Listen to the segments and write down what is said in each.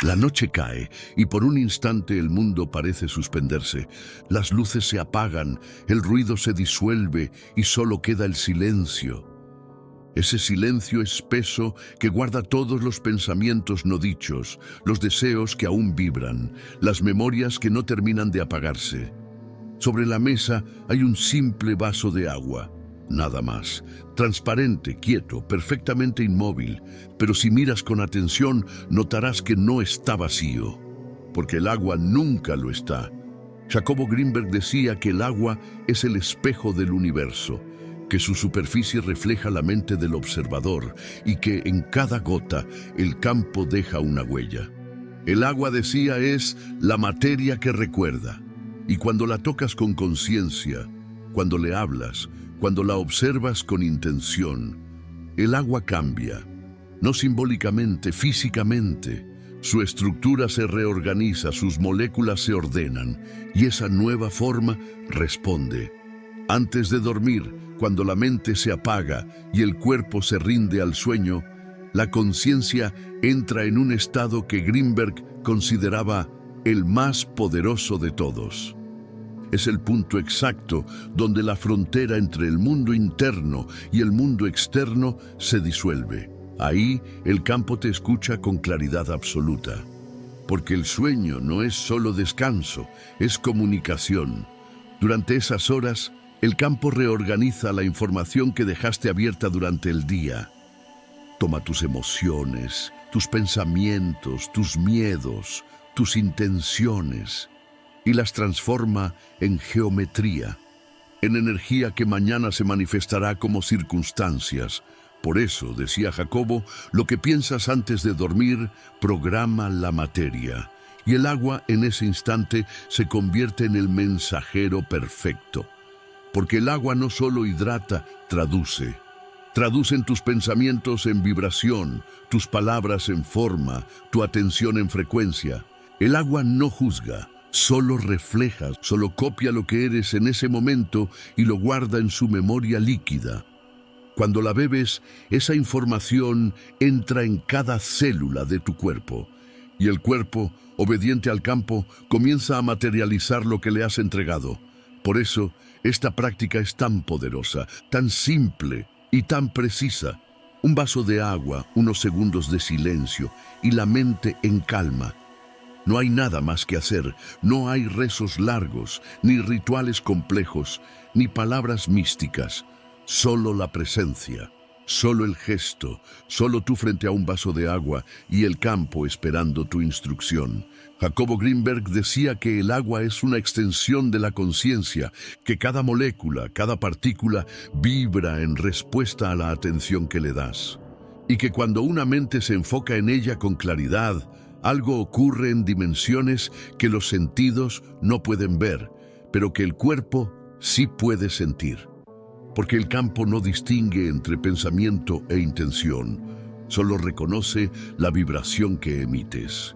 La noche cae y por un instante el mundo parece suspenderse. Las luces se apagan, el ruido se disuelve y solo queda el silencio. Ese silencio espeso que guarda todos los pensamientos no dichos, los deseos que aún vibran, las memorias que no terminan de apagarse. Sobre la mesa hay un simple vaso de agua, nada más, transparente, quieto, perfectamente inmóvil, pero si miras con atención notarás que no está vacío, porque el agua nunca lo está. Jacobo Greenberg decía que el agua es el espejo del universo, que su superficie refleja la mente del observador y que en cada gota el campo deja una huella. El agua, decía, es la materia que recuerda, y cuando la tocas con conciencia, cuando le hablas, cuando la observas con intención, el agua cambia, no simbólicamente, físicamente. Su estructura se reorganiza, sus moléculas se ordenan, y esa nueva forma responde. Antes de dormir, cuando la mente se apaga y el cuerpo se rinde al sueño, la conciencia entra en un estado que Greenberg consideraba el más poderoso de todos. Es el punto exacto donde la frontera entre el mundo interno y el mundo externo se disuelve. Ahí el campo te escucha con claridad absoluta. Porque el sueño no es solo descanso, es comunicación. Durante esas horas, el campo reorganiza la información que dejaste abierta durante el día. Toma tus emociones, tus pensamientos, tus miedos, tus intenciones y las transforma en geometría, en energía que mañana se manifestará como circunstancias. Por eso, decía Jacobo, lo que piensas antes de dormir programa la materia, y el agua en ese instante se convierte en el mensajero perfecto. Porque el agua no solo hidrata, traduce. Traducen tus pensamientos en vibración, tus palabras en forma, tu atención en frecuencia. El agua no juzga, solo refleja, solo copia lo que eres en ese momento y lo guarda en su memoria líquida. Cuando la bebes, esa información entra en cada célula de tu cuerpo, y el cuerpo, obediente al campo, comienza a materializar lo que le has entregado. Por eso, esta práctica es tan poderosa, tan simple y tan precisa. Un vaso de agua, unos segundos de silencio y la mente en calma. No hay nada más que hacer, no hay rezos largos, ni rituales complejos, ni palabras místicas. Solo la presencia, solo el gesto, solo tú frente a un vaso de agua y el campo esperando tu instrucción. Jacobo Greenberg decía que el agua es una extensión de la conciencia, que cada molécula, cada partícula vibra en respuesta a la atención que le das. Y que cuando una mente se enfoca en ella con claridad, algo ocurre en dimensiones que los sentidos no pueden ver, pero que el cuerpo sí puede sentir. Porque el campo no distingue entre pensamiento e intención, solo reconoce la vibración que emites.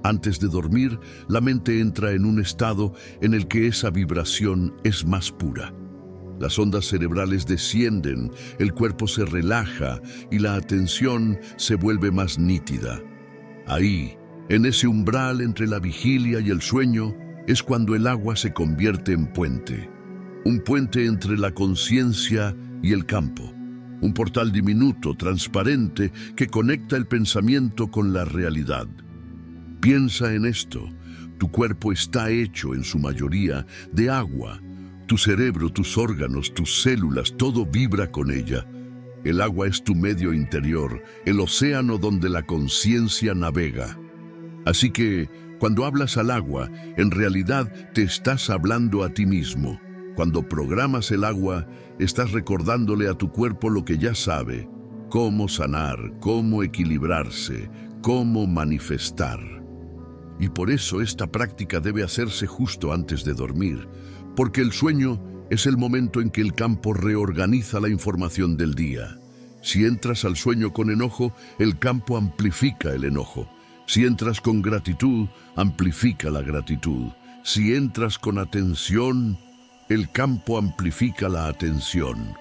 Antes de dormir, la mente entra en un estado en el que esa vibración es más pura. Las ondas cerebrales descienden, el cuerpo se relaja y la atención se vuelve más nítida. Ahí, en ese umbral entre la vigilia y el sueño, es cuando el agua se convierte en puente. Un puente entre la conciencia y el campo. Un portal diminuto, transparente, que conecta el pensamiento con la realidad. Piensa en esto. Tu cuerpo está hecho, en su mayoría, de agua. Tu cerebro, tus órganos, tus células, todo vibra con ella. El agua es tu medio interior, el océano donde la conciencia navega. Así que, cuando hablas al agua, en realidad te estás hablando a ti mismo. Cuando programas el agua, estás recordándole a tu cuerpo lo que ya sabe, cómo sanar, cómo equilibrarse, cómo manifestar. Y por eso esta práctica debe hacerse justo antes de dormir, porque el sueño es el momento en que el campo reorganiza la información del día. Si entras al sueño con enojo, el campo amplifica el enojo. Si entras con gratitud, amplifica la gratitud. Si entras con atención, el campo amplifica la atención.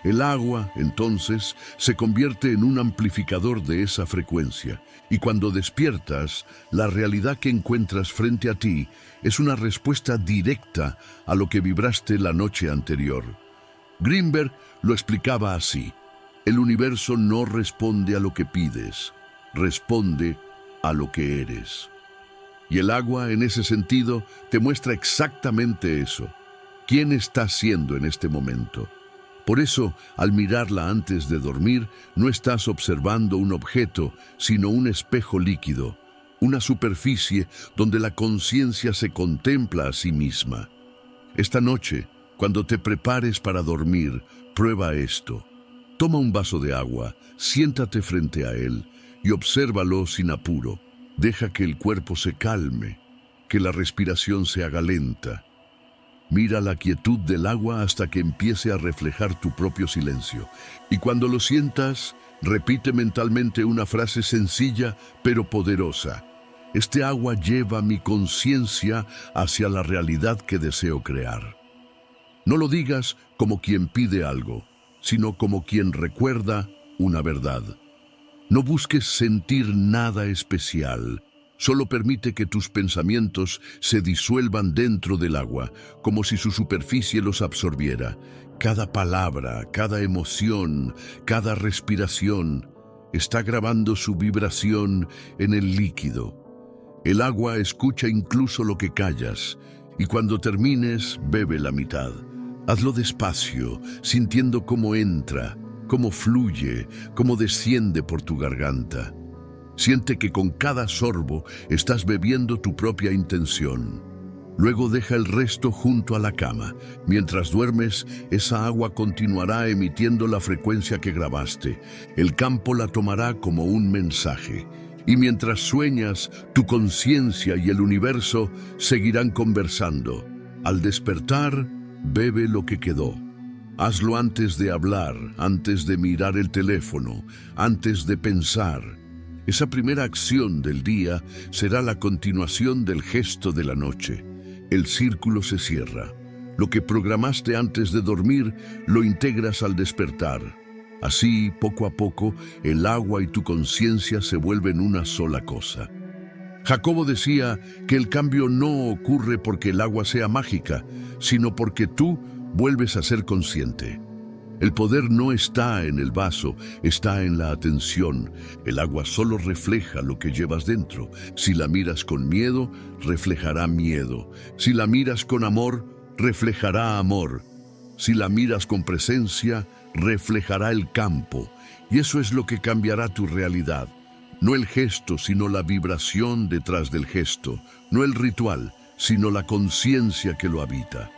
El agua, entonces, se convierte en un amplificador de esa frecuencia, y cuando despiertas, la realidad que encuentras frente a ti es una respuesta directa a lo que vibraste la noche anterior. Greenberg lo explicaba así: el universo no responde a lo que pides, responde a lo que eres. Y el agua, en ese sentido, te muestra exactamente eso. ¿Quién estás siendo en este momento? Por eso, al mirarla antes de dormir, no estás observando un objeto, sino un espejo líquido, una superficie donde la conciencia se contempla a sí misma. Esta noche, cuando te prepares para dormir, prueba esto. Toma un vaso de agua, siéntate frente a él y obsérvalo sin apuro. Deja que el cuerpo se calme, que la respiración se haga lenta. Mira la quietud del agua hasta que empiece a reflejar tu propio silencio. Y cuando lo sientas, repite mentalmente una frase sencilla pero poderosa. Este agua lleva mi conciencia hacia la realidad que deseo crear. No lo digas como quien pide algo, sino como quien recuerda una verdad. No busques sentir nada especial. Solo permite que tus pensamientos se disuelvan dentro del agua, como si su superficie los absorbiera. Cada palabra, cada emoción, cada respiración está grabando su vibración en el líquido. El agua escucha incluso lo que callas, y cuando termines, bebe la mitad. Hazlo despacio, sintiendo cómo entra, cómo fluye, cómo desciende por tu garganta. Siente que con cada sorbo estás bebiendo tu propia intención. Luego deja el resto junto a la cama. Mientras duermes, esa agua continuará emitiendo la frecuencia que grabaste. El campo la tomará como un mensaje. Y mientras sueñas, tu conciencia y el universo seguirán conversando. Al despertar, bebe lo que quedó. Hazlo antes de hablar, antes de mirar el teléfono, antes de pensar. Esa primera acción del día será la continuación del gesto de la noche. El círculo se cierra. Lo que programaste antes de dormir lo integras al despertar. Así, poco a poco, el agua y tu conciencia se vuelven una sola cosa. Jacobo decía que el cambio no ocurre porque el agua sea mágica, sino porque tú vuelves a ser consciente. El poder no está en el vaso, está en la atención. El agua solo refleja lo que llevas dentro. Si la miras con miedo, reflejará miedo. Si la miras con amor, reflejará amor. Si la miras con presencia, reflejará el campo. Y eso es lo que cambiará tu realidad. No el gesto, sino la vibración detrás del gesto. No el ritual, sino la conciencia que lo habita.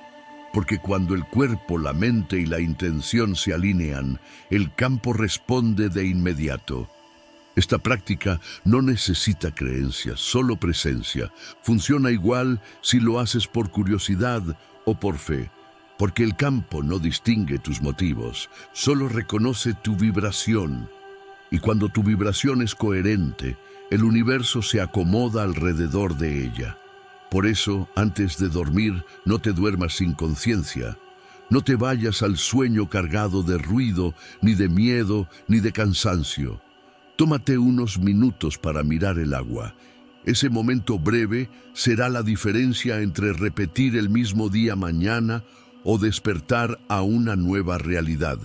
Porque cuando el cuerpo, la mente y la intención se alinean, el campo responde de inmediato. Esta práctica no necesita creencias, solo presencia. Funciona igual si lo haces por curiosidad o por fe, porque el campo no distingue tus motivos, solo reconoce tu vibración. Y cuando tu vibración es coherente, el universo se acomoda alrededor de ella. Por eso, antes de dormir, no te duermas sin conciencia. No te vayas al sueño cargado de ruido, ni de miedo, ni de cansancio. Tómate unos minutos para mirar el agua. Ese momento breve será la diferencia entre repetir el mismo día mañana o despertar a una nueva realidad.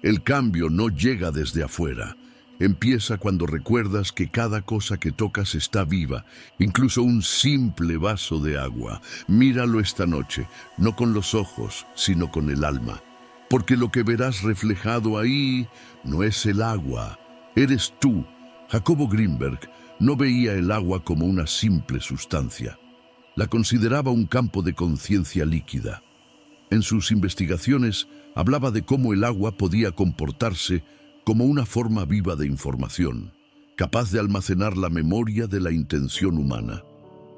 El cambio no llega desde afuera. Empieza cuando recuerdas que cada cosa que tocas está viva, incluso un simple vaso de agua. Míralo esta noche, no con los ojos, sino con el alma. Porque lo que verás reflejado ahí no es el agua, eres tú. Jacobo Greenberg no veía el agua como una simple sustancia. La consideraba un campo de conciencia líquida. En sus investigaciones hablaba de cómo el agua podía comportarse como una forma viva de información, capaz de almacenar la memoria de la intención humana.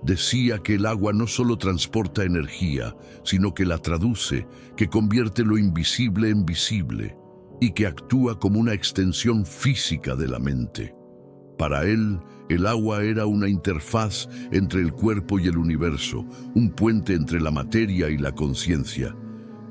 Decía que el agua no solo transporta energía, sino que la traduce, que convierte lo invisible en visible y que actúa como una extensión física de la mente. Para él, el agua era una interfaz entre el cuerpo y el universo, un puente entre la materia y la conciencia.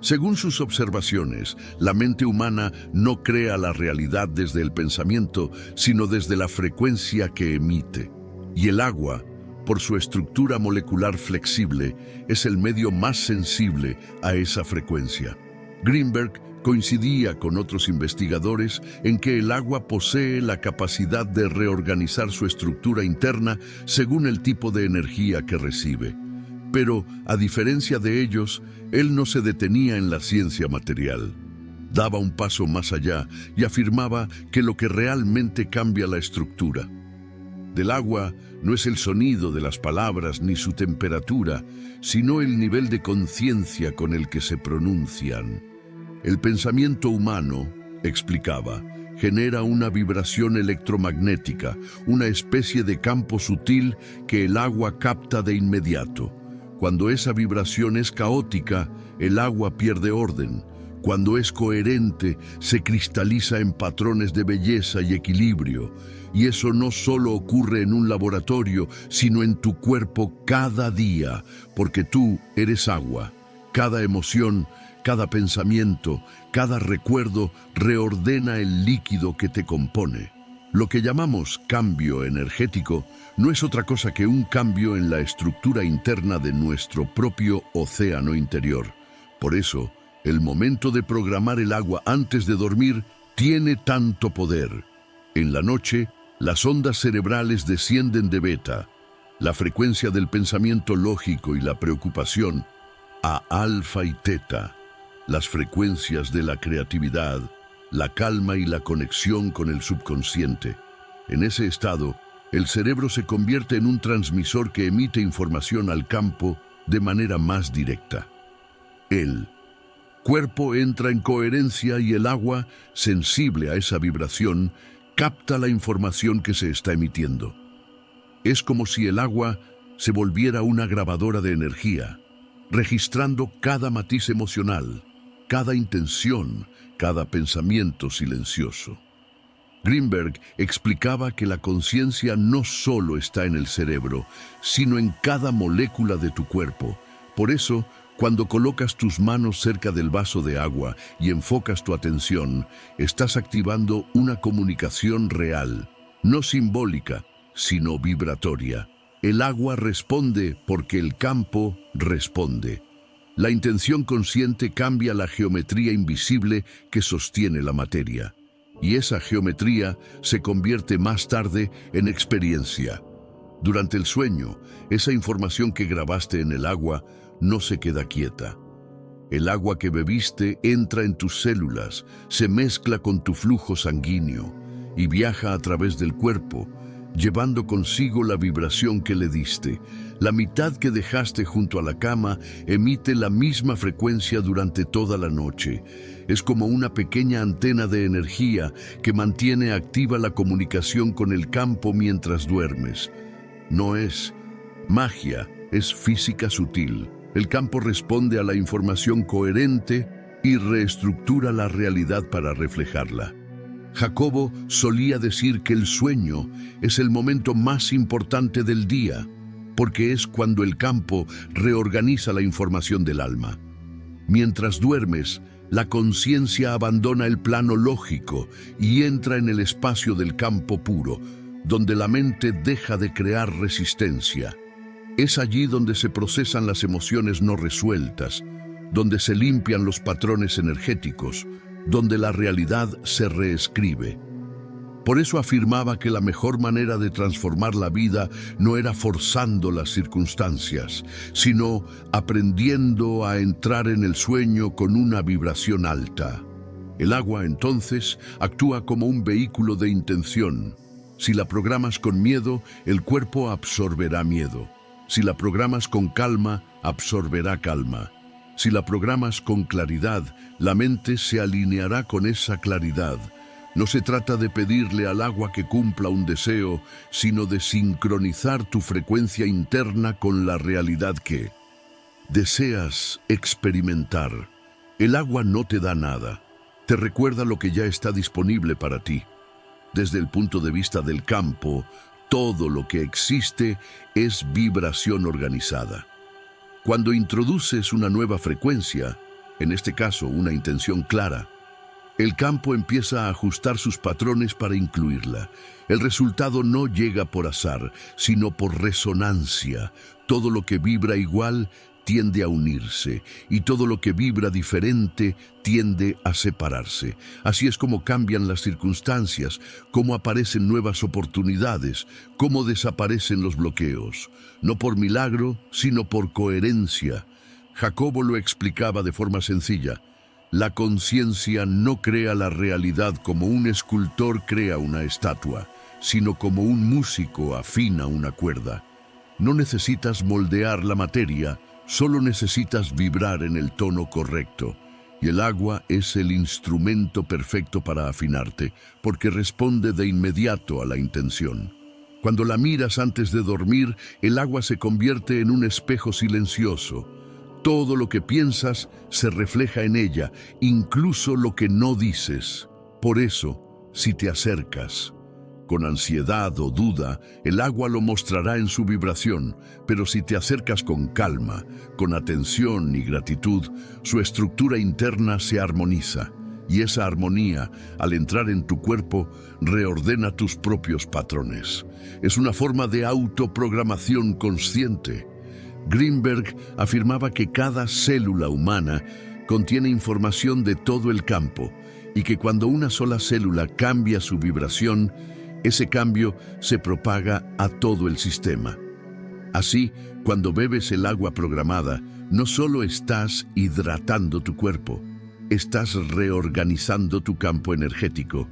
Según sus observaciones, la mente humana no crea la realidad desde el pensamiento, sino desde la frecuencia que emite. Y el agua, por su estructura molecular flexible, es el medio más sensible a esa frecuencia. Greenberg coincidía con otros investigadores en que el agua posee la capacidad de reorganizar su estructura interna según el tipo de energía que recibe. Pero, a diferencia de ellos, él no se detenía en la ciencia material. Daba un paso más allá y afirmaba que lo que realmente cambia la estructura del agua no es el sonido de las palabras ni su temperatura, sino el nivel de conciencia con el que se pronuncian. El pensamiento humano, explicaba, genera una vibración electromagnética, una especie de campo sutil que el agua capta de inmediato. Cuando esa vibración es caótica, el agua pierde orden. Cuando es coherente, se cristaliza en patrones de belleza y equilibrio. Y eso no solo ocurre en un laboratorio, sino en tu cuerpo cada día, porque tú eres agua. Cada emoción, cada pensamiento, cada recuerdo reordena el líquido que te compone. Lo que llamamos cambio energético no es otra cosa que un cambio en la estructura interna de nuestro propio océano interior. Por eso, el momento de programar el agua antes de dormir tiene tanto poder. En la noche, las ondas cerebrales descienden de beta, la frecuencia del pensamiento lógico y la preocupación, a alfa y teta, las frecuencias de la creatividad, la calma y la conexión con el subconsciente. En ese estado, el cerebro se convierte en un transmisor que emite información al campo de manera más directa. El cuerpo entra en coherencia y el agua, sensible a esa vibración, capta la información que se está emitiendo. Es como si el agua se volviera una grabadora de energía, registrando cada matiz emocional, cada intención, cada pensamiento silencioso. Greenberg explicaba que la conciencia no solo está en el cerebro, sino en cada molécula de tu cuerpo. Por eso, cuando colocas tus manos cerca del vaso de agua y enfocas tu atención, estás activando una comunicación real, no simbólica, sino vibratoria. El agua responde porque el campo responde. La intención consciente cambia la geometría invisible que sostiene la materia. Y esa geometría se convierte más tarde en experiencia. Durante el sueño, esa información que grabaste en el agua no se queda quieta. El agua que bebiste entra en tus células, se mezcla con tu flujo sanguíneo y viaja a través del cuerpo, llevando consigo la vibración que le diste. La mitad que dejaste junto a la cama emite la misma frecuencia durante toda la noche. Es como una pequeña antena de energía que mantiene activa la comunicación con el campo mientras duermes. No es magia, es física sutil. El campo responde a la información coherente y reestructura la realidad para reflejarla. Jacobo solía decir que el sueño es el momento más importante del día, porque es cuando el campo reorganiza la información del alma. Mientras duermes, la conciencia abandona el plano lógico y entra en el espacio del campo puro, donde la mente deja de crear resistencia. Es allí donde se procesan las emociones no resueltas, donde se limpian los patrones energéticos, donde la realidad se reescribe. Por eso afirmaba que la mejor manera de transformar la vida no era forzando las circunstancias, sino aprendiendo a entrar en el sueño con una vibración alta. El agua, entonces, actúa como un vehículo de intención. Si la programas con miedo, el cuerpo absorberá miedo. Si la programas con calma, absorberá calma. Si la programas con claridad, la mente se alineará con esa claridad. No se trata de pedirle al agua que cumpla un deseo, sino de sincronizar tu frecuencia interna con la realidad que deseas experimentar. El agua no te da nada. Te recuerda lo que ya está disponible para ti. Desde el punto de vista del campo, todo lo que existe es vibración organizada. Cuando introduces una nueva frecuencia, en este caso una intención clara, el campo empieza a ajustar sus patrones para incluirla. El resultado no llega por azar, sino por resonancia. Todo lo que vibra igual tiende a unirse, y todo lo que vibra diferente tiende a separarse. Así es como cambian las circunstancias, cómo aparecen nuevas oportunidades, cómo desaparecen los bloqueos. No por milagro, sino por coherencia. Jacobo lo explicaba de forma sencilla. La conciencia no crea la realidad como un escultor crea una estatua, sino como un músico afina una cuerda. No necesitas moldear la materia, solo necesitas vibrar en el tono correcto. Y el agua es el instrumento perfecto para afinarte, porque responde de inmediato a la intención. Cuando la miras antes de dormir, el agua se convierte en un espejo silencioso. Todo lo que piensas se refleja en ella, incluso lo que no dices. Por eso, si te acercas con ansiedad o duda, el agua lo mostrará en su vibración, pero si te acercas con calma, con atención y gratitud, su estructura interna se armoniza. Y esa armonía, al entrar en tu cuerpo, reordena tus propios patrones. Es una forma de autoprogramación consciente. Greenberg afirmaba que cada célula humana contiene información de todo el campo y que cuando una sola célula cambia su vibración, ese cambio se propaga a todo el sistema. Así, cuando bebes el agua programada, no solo estás hidratando tu cuerpo, estás reorganizando tu campo energético.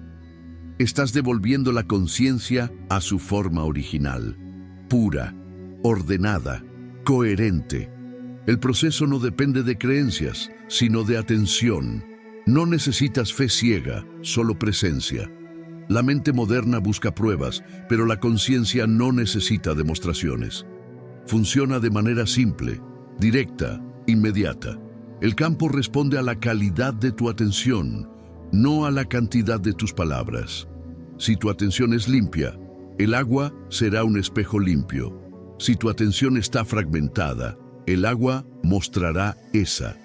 Estás devolviendo la conciencia a su forma original, pura, ordenada, coherente. El proceso no depende de creencias, sino de atención. No necesitas fe ciega, solo presencia. La mente moderna busca pruebas, pero la conciencia no necesita demostraciones. Funciona de manera simple, directa, inmediata. El campo responde a la calidad de tu atención, no a la cantidad de tus palabras. Si tu atención es limpia, el agua será un espejo limpio. Si tu atención está fragmentada, el agua mostrará esa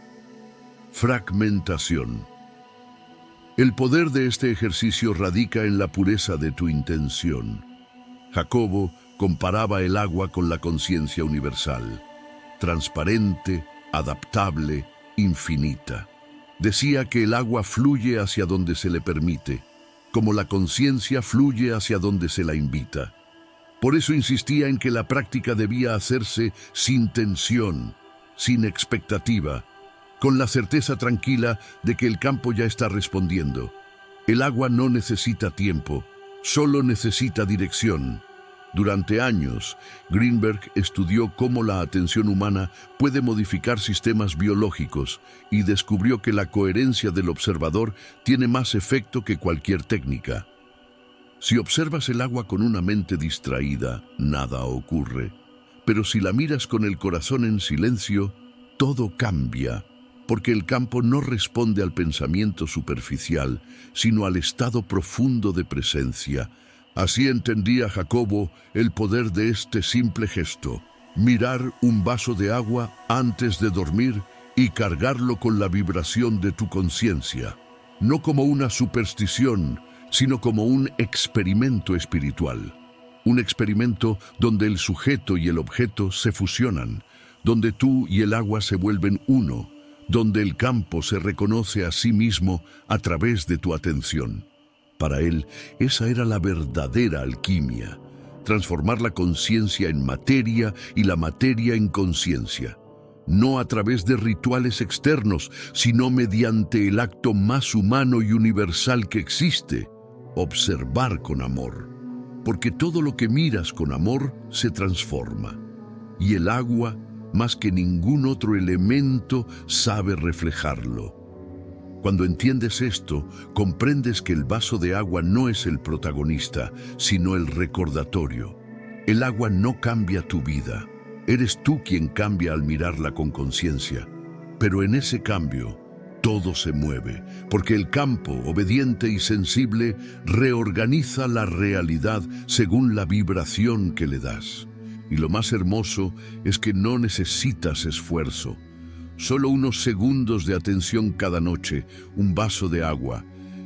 fragmentación. El poder de este ejercicio radica en la pureza de tu intención. Jacobo comparaba el agua con la conciencia universal, transparente, adaptable, infinita. Decía que el agua fluye hacia donde se le permite, como la conciencia fluye hacia donde se la invita. Por eso insistía en que la práctica debía hacerse sin tensión, sin expectativa, con la certeza tranquila de que el campo ya está respondiendo. El agua no necesita tiempo, solo necesita dirección. Durante años, Greenberg estudió cómo la atención humana puede modificar sistemas biológicos y descubrió que la coherencia del observador tiene más efecto que cualquier técnica. Si observas el agua con una mente distraída, nada ocurre. Pero si la miras con el corazón en silencio, todo cambia, porque el campo no responde al pensamiento superficial, sino al estado profundo de presencia. Así entendía Jacobo el poder de este simple gesto: mirar un vaso de agua antes de dormir y cargarlo con la vibración de tu conciencia, no como una superstición, sino como un experimento espiritual. Un experimento donde el sujeto y el objeto se fusionan, donde tú y el agua se vuelven uno, donde el campo se reconoce a sí mismo a través de tu atención. Para él, esa era la verdadera alquimia, transformar la conciencia en materia y la materia en conciencia. No a través de rituales externos, sino mediante el acto más humano y universal que existe: observar con amor. Porque todo lo que miras con amor se transforma. Y el agua, más que ningún otro elemento, sabe reflejarlo. Cuando entiendes esto, comprendes que el vaso de agua no es el protagonista, sino el recordatorio. El agua no cambia tu vida. Eres tú quien cambia al mirarla con conciencia. Pero en ese cambio, todo se mueve, porque el campo, obediente y sensible, reorganiza la realidad según la vibración que le das. Y lo más hermoso es que no necesitas esfuerzo. Solo unos segundos de atención cada noche, un vaso de agua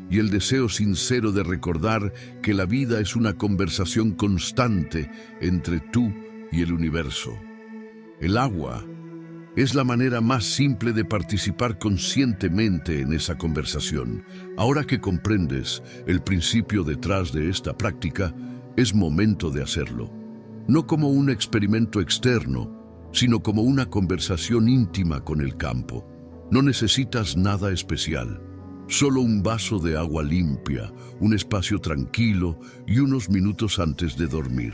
y el deseo sincero de recordar que la vida es una conversación constante entre tú y el universo. El agua es la manera más simple de participar conscientemente en esa conversación. Ahora que comprendes el principio detrás de esta práctica, es momento de hacerlo. No como un experimento externo, sino como una conversación íntima con el campo. No necesitas nada especial, solo un vaso de agua limpia, un espacio tranquilo y unos minutos antes de dormir.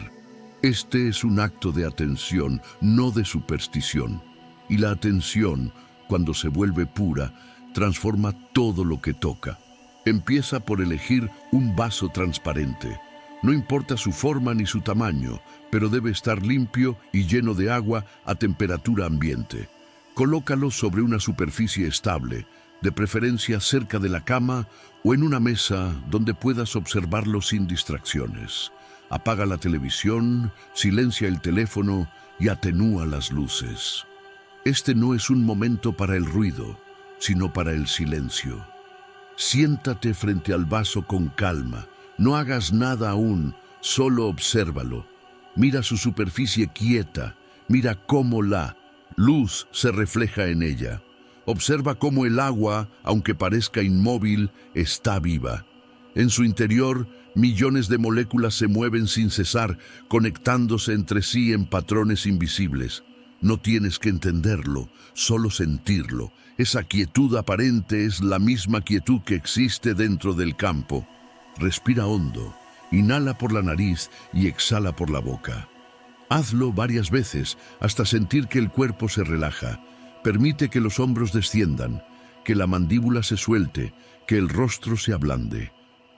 Este es un acto de atención, no de superstición. Y la atención, cuando se vuelve pura, transforma todo lo que toca. Empieza por elegir un vaso transparente. No importa su forma ni su tamaño, pero debe estar limpio y lleno de agua a temperatura ambiente. Colócalo sobre una superficie estable, de preferencia cerca de la cama o en una mesa donde puedas observarlo sin distracciones. Apaga la televisión, silencia el teléfono y atenúa las luces. Este no es un momento para el ruido, sino para el silencio. Siéntate frente al vaso con calma. No hagas nada aún, solo obsérvalo. Mira su superficie quieta, mira cómo la luz se refleja en ella. Observa cómo el agua, aunque parezca inmóvil, está viva. En su interior, millones de moléculas se mueven sin cesar, conectándose entre sí en patrones invisibles. No tienes que entenderlo, solo sentirlo. Esa quietud aparente es la misma quietud que existe dentro del campo. Respira hondo, inhala por la nariz y exhala por la boca. Hazlo varias veces hasta sentir que el cuerpo se relaja. Permite que los hombros desciendan, que la mandíbula se suelte, que el rostro se ablande.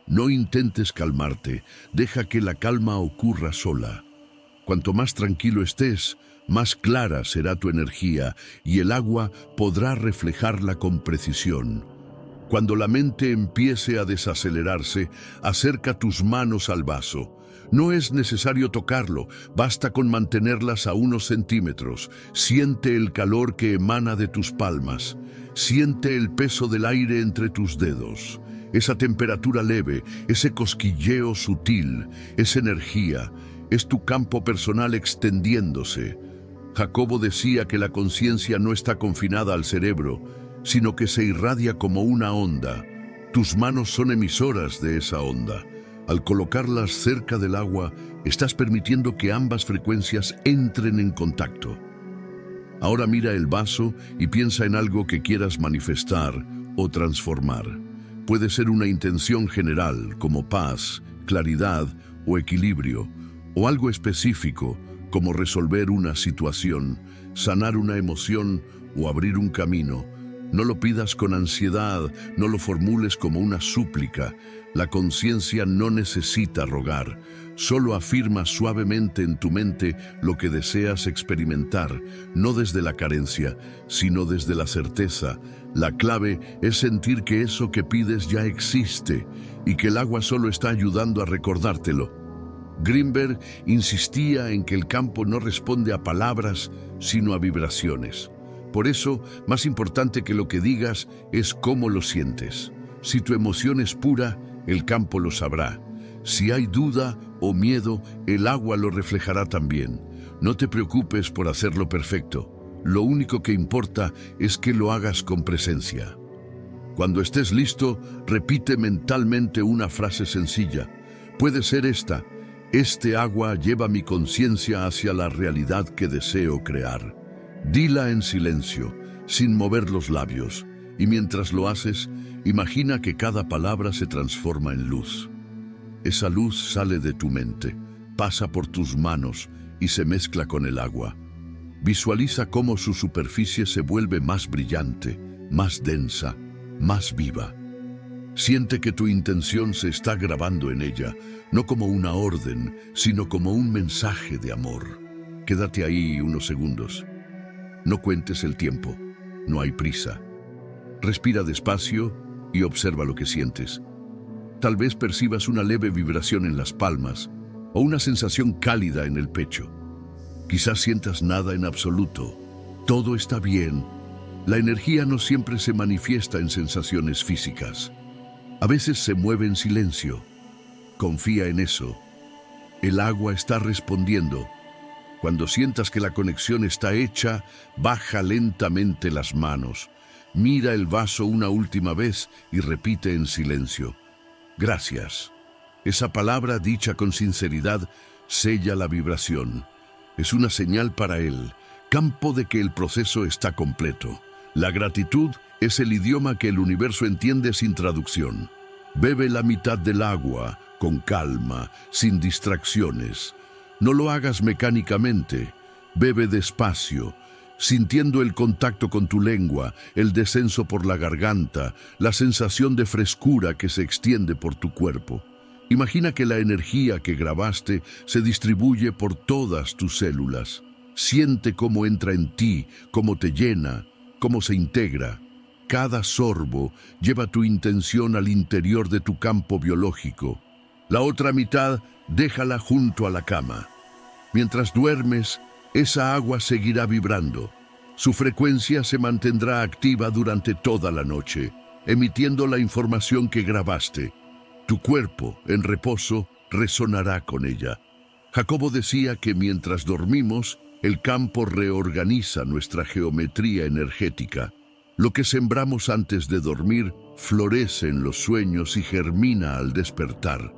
No intentes calmarte, deja que la calma ocurra sola. Cuanto más tranquilo estés, más clara será tu energía y el agua podrá reflejarla con precisión. Cuando la mente empiece a desacelerarse, acerca tus manos al vaso. No es necesario tocarlo, basta con mantenerlas a unos centímetros. Siente el calor que emana de tus palmas. Siente el peso del aire entre tus dedos. Esa temperatura leve, ese cosquilleo sutil, esa energía, es tu campo personal extendiéndose. Jacobo decía que la conciencia no está confinada al cerebro, sino que se irradia como una onda. Tus manos son emisoras de esa onda. Al colocarlas cerca del agua, estás permitiendo que ambas frecuencias entren en contacto. Ahora mira el vaso y piensa en algo que quieras manifestar o transformar. Puede ser una intención general, como paz, claridad o equilibrio, o algo específico, como resolver una situación, sanar una emoción o abrir un camino. No lo pidas con ansiedad, no lo formules como una súplica. La conciencia no necesita rogar, solo afirma suavemente en tu mente lo que deseas experimentar, no desde la carencia, sino desde la certeza. La clave es sentir que eso que pides ya existe y que el agua solo está ayudando a recordártelo. Grinberg insistía en que el campo no responde a palabras, sino a vibraciones. Por eso, más importante que lo que digas es cómo lo sientes. Si tu emoción es pura, el campo lo sabrá. Si hay duda o miedo, el agua lo reflejará también. No te preocupes por hacerlo perfecto. Lo único que importa es que lo hagas con presencia. Cuando estés listo, repite mentalmente una frase sencilla. Puede ser esta: este agua lleva mi conciencia hacia la realidad que deseo crear. Dila en silencio, sin mover los labios, y mientras lo haces, imagina que cada palabra se transforma en luz. Esa luz sale de tu mente, pasa por tus manos y se mezcla con el agua. Visualiza cómo su superficie se vuelve más brillante, más densa, más viva. Siente que tu intención se está grabando en ella, no como una orden, sino como un mensaje de amor. Quédate ahí unos segundos. No cuentes el tiempo, no hay prisa. Respira despacio y observa lo que sientes. Tal vez percibas una leve vibración en las palmas o una sensación cálida en el pecho. Quizás sientas nada en absoluto. Todo está bien La energía no siempre se manifiesta en sensaciones físicas. A veces se mueve en silencio. Confía en eso. El agua está respondiendo. Cuando sientas que la conexión está hecha, baja lentamente las manos. Mira el vaso una última vez y repite en silencio: gracias. Esa palabra dicha con sinceridad sella la vibración. Es una señal para él, campo de que el proceso está completo. La gratitud es el idioma que el universo entiende sin traducción. Bebe la mitad del agua, con calma, sin distracciones. No lo hagas mecánicamente. Bebe despacio, sintiendo el contacto con tu lengua, el descenso por la garganta, la sensación de frescura que se extiende por tu cuerpo. Imagina que la energía que grabaste se distribuye por todas tus células. Siente cómo entra en ti, cómo te llena, cómo se integra. Cada sorbo lleva tu intención al interior de tu campo biológico. La otra mitad déjala junto a la cama. Mientras duermes, esa agua seguirá vibrando. Su frecuencia se mantendrá activa durante toda la noche, emitiendo la información que grabaste. Tu cuerpo, en reposo, resonará con ella. Jacobo decía que mientras dormimos, el campo reorganiza nuestra geometría energética. Lo que sembramos antes de dormir florece en los sueños y germina al despertar.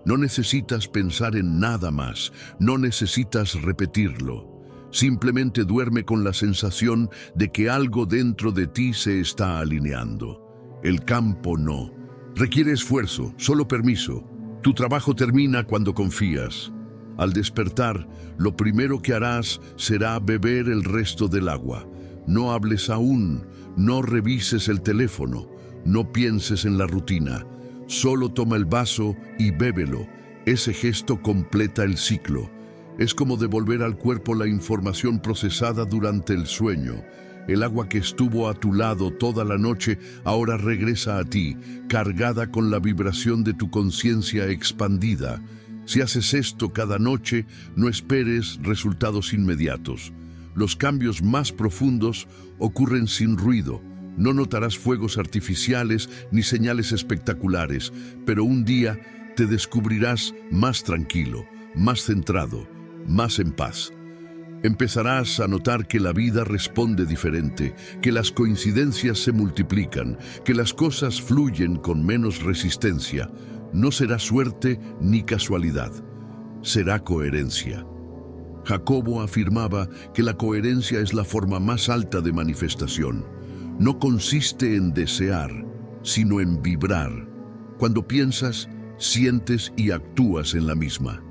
No necesitas pensar en nada más, no necesitas repetirlo. Simplemente duerme con la sensación de que algo dentro de ti se está alineando. El campo no. Requiere esfuerzo, solo permiso. Tu trabajo termina cuando confías. Al despertar, lo primero que harás será beber el resto del agua. No hables aún, no revises el teléfono, no pienses en la rutina. Solo toma el vaso y bébelo. Ese gesto completa el ciclo. Es como devolver al cuerpo la información procesada durante el sueño. El agua que estuvo a tu lado toda la noche ahora regresa a ti, cargada con la vibración de tu conciencia expandida. Si haces esto cada noche, no esperes resultados inmediatos. Los cambios más profundos ocurren sin ruido. No notarás fuegos artificiales ni señales espectaculares, pero un día te descubrirás más tranquilo, más centrado, más en paz. Empezarás a notar que la vida responde diferente, que las coincidencias se multiplican, que las cosas fluyen con menos resistencia. No será suerte ni casualidad, será coherencia. Jacobo afirmaba que la coherencia es la forma más alta de manifestación. No consiste en desear, sino en vibrar. Cuando piensas, sientes y actúas en la misma.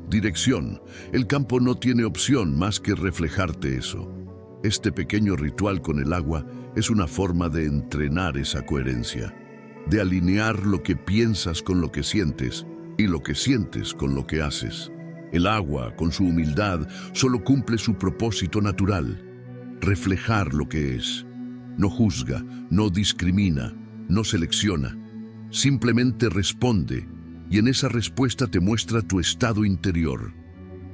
Dirección. El campo no tiene opción más que reflejarte eso. Este pequeño ritual con el agua es una forma de entrenar esa coherencia, de alinear lo que piensas con lo que sientes y lo que sientes con lo que haces. El agua, con su humildad, solo cumple su propósito natural: reflejar lo que es. No juzga, no discrimina, no selecciona. Simplemente responde, y en esa respuesta te muestra tu estado interior.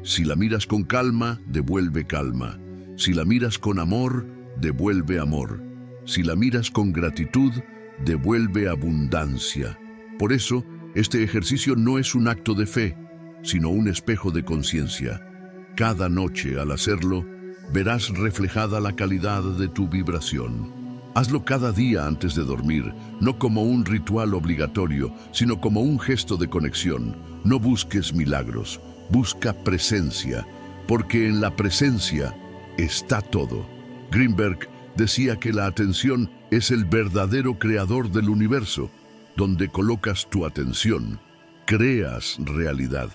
Si la miras con calma, devuelve calma. Si la miras con amor, devuelve amor. Si la miras con gratitud, devuelve abundancia. Por eso, este ejercicio no es un acto de fe, sino un espejo de conciencia. Cada noche, al hacerlo, verás reflejada la calidad de tu vibración. Hazlo cada día antes de dormir, no como un ritual obligatorio, sino como un gesto de conexión. No busques milagros, busca presencia, porque en la presencia está todo. Greenberg decía que la atención es el verdadero creador del universo. Donde colocas tu atención, creas realidad.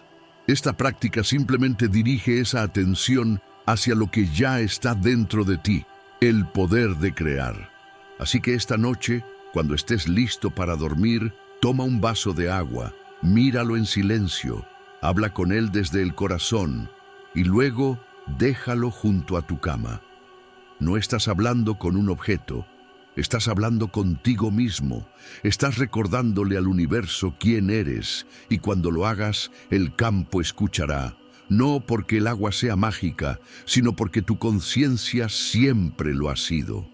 Esta práctica simplemente dirige esa atención hacia lo que ya está dentro de ti, el poder de crear. Así que esta noche, cuando estés listo para dormir, toma un vaso de agua, míralo en silencio, habla con él desde el corazón y luego déjalo junto a tu cama. No estás hablando con un objeto, estás hablando contigo mismo, estás recordándole al universo quién eres, y cuando lo hagas, el campo escuchará, no porque el agua sea mágica, sino porque tu conciencia siempre lo ha sido.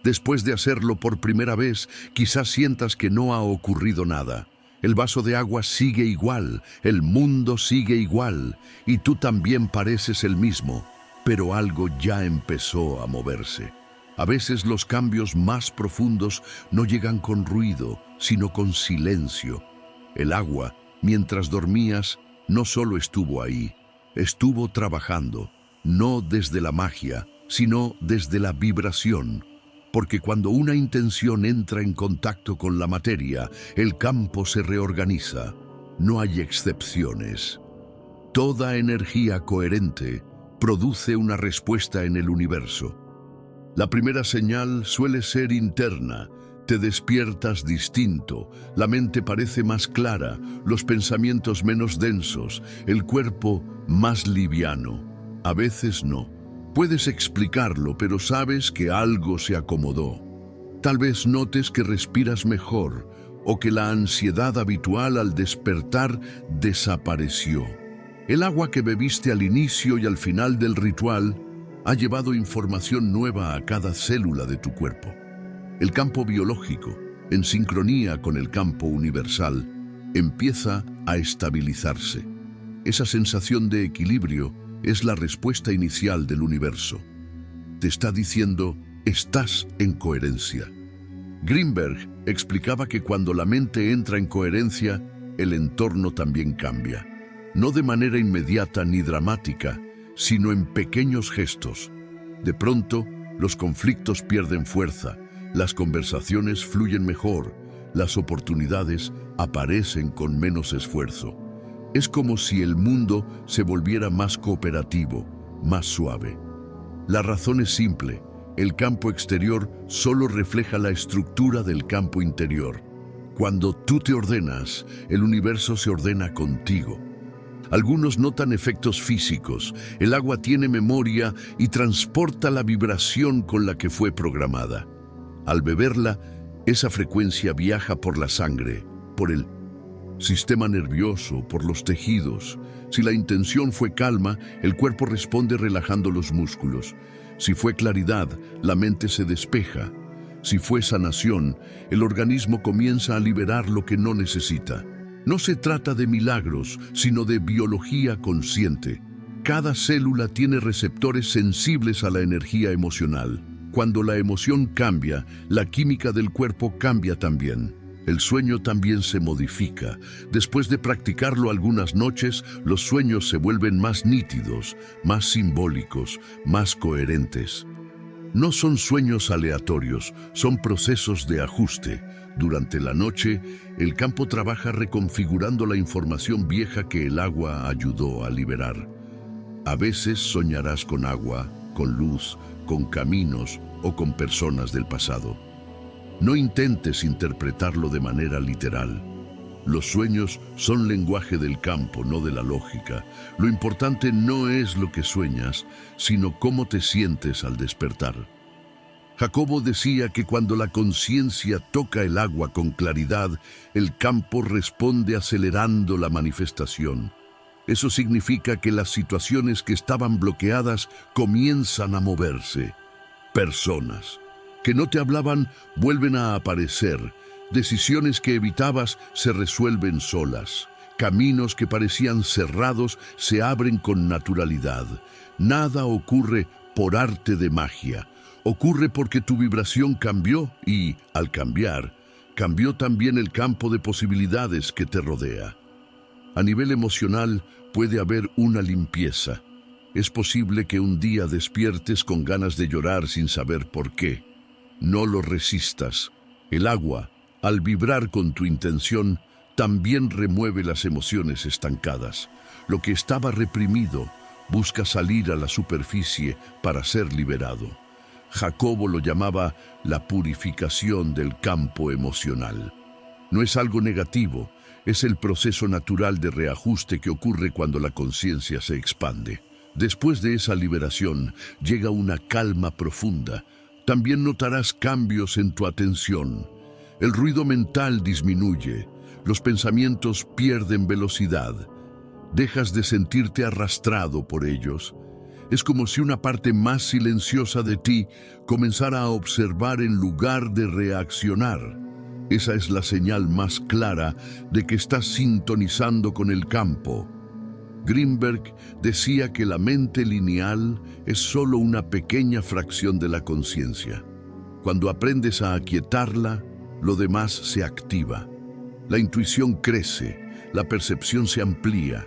Después de hacerlo por primera vez, quizás sientas que no ha ocurrido nada. El vaso de agua sigue igual, el mundo sigue igual, y tú también pareces el mismo, pero algo ya empezó a moverse. A veces los cambios más profundos no llegan con ruido, sino con silencio. El agua, mientras dormías, no solo estuvo ahí, estuvo trabajando, no desde la magia, sino desde la vibración. Porque cuando una intención entra en contacto con la materia, el campo se reorganiza. No hay excepciones. Toda energía coherente produce una respuesta en el universo. La primera señal suele ser interna. Te despiertas distinto, la mente parece más clara, los pensamientos menos densos, el cuerpo más liviano. A veces no. Puedes explicarlo, pero sabes que algo se acomodó. Tal vez notes que respiras mejor o que la ansiedad habitual al despertar desapareció. El agua que bebiste al inicio y al final del ritual ha llevado información nueva a cada célula de tu cuerpo. El campo biológico, en sincronía con el campo universal, empieza a estabilizarse. Esa sensación de equilibrio es la respuesta inicial del universo. Te está diciendo, estás en coherencia. Greenberg explicaba que cuando la mente entra en coherencia, el entorno también cambia. No de manera inmediata ni dramática, sino en pequeños gestos. De pronto, los conflictos pierden fuerza, las conversaciones fluyen mejor, las oportunidades aparecen con menos esfuerzo. Es como si el mundo se volviera más cooperativo, más suave. La razón es simple. El campo exterior solo refleja la estructura del campo interior. Cuando tú te ordenas, el universo se ordena contigo. Algunos notan efectos físicos. El agua tiene memoria y transporta la vibración con la que fue programada. Al beberla, esa frecuencia viaja por la sangre, por el sistema nervioso, por los tejidos. Si la intención fue calma, el cuerpo responde relajando los músculos. Si fue claridad, la mente se despeja. Si fue sanación, el organismo comienza a liberar lo que no necesita. No se trata de milagros, sino de biología consciente. Cada célula tiene receptores sensibles a la energía emocional. Cuando la emoción cambia, la química del cuerpo cambia también. El sueño también se modifica. Después de practicarlo algunas noches, los sueños se vuelven más nítidos, más simbólicos, más coherentes. No son sueños aleatorios, son procesos de ajuste. Durante la noche, el campo trabaja reconfigurando la información vieja que el agua ayudó a liberar. A veces soñarás con agua, con luz, con caminos o con personas del pasado. No intentes interpretarlo de manera literal. Los sueños son lenguaje del campo, no de la lógica. Lo importante no es lo que sueñas, sino cómo te sientes al despertar. Jacobo decía que cuando la conciencia toca el agua con claridad, el campo responde acelerando la manifestación. Eso significa que las situaciones que estaban bloqueadas comienzan a moverse. Personas que no te hablaban vuelven a aparecer. Decisiones que evitabas se resuelven solas. Caminos que parecían cerrados se abren con naturalidad. Nada ocurre por arte de magia. Ocurre porque tu vibración cambió y, al cambiar, cambió también el campo de posibilidades que te rodea. A nivel emocional puede haber una limpieza. Es posible que un día despiertes con ganas de llorar sin saber por qué. No lo resistas. El agua, al vibrar con tu intención, también remueve las emociones estancadas. Lo que estaba reprimido busca salir a la superficie para ser liberado. Jacobo lo llamaba la purificación del campo emocional. No es algo negativo, es el proceso natural de reajuste que ocurre cuando la conciencia se expande. Después de esa liberación, llega una calma profunda. También notarás cambios en tu atención. El ruido mental disminuye, los pensamientos pierden velocidad. Dejas de sentirte arrastrado por ellos. Es como si una parte más silenciosa de ti comenzara a observar en lugar de reaccionar. Esa es la señal más clara de que estás sintonizando con el campo. Greenberg decía que la mente lineal es solo una pequeña fracción de la conciencia. Cuando aprendes a aquietarla, lo demás se activa. La intuición crece, la percepción se amplía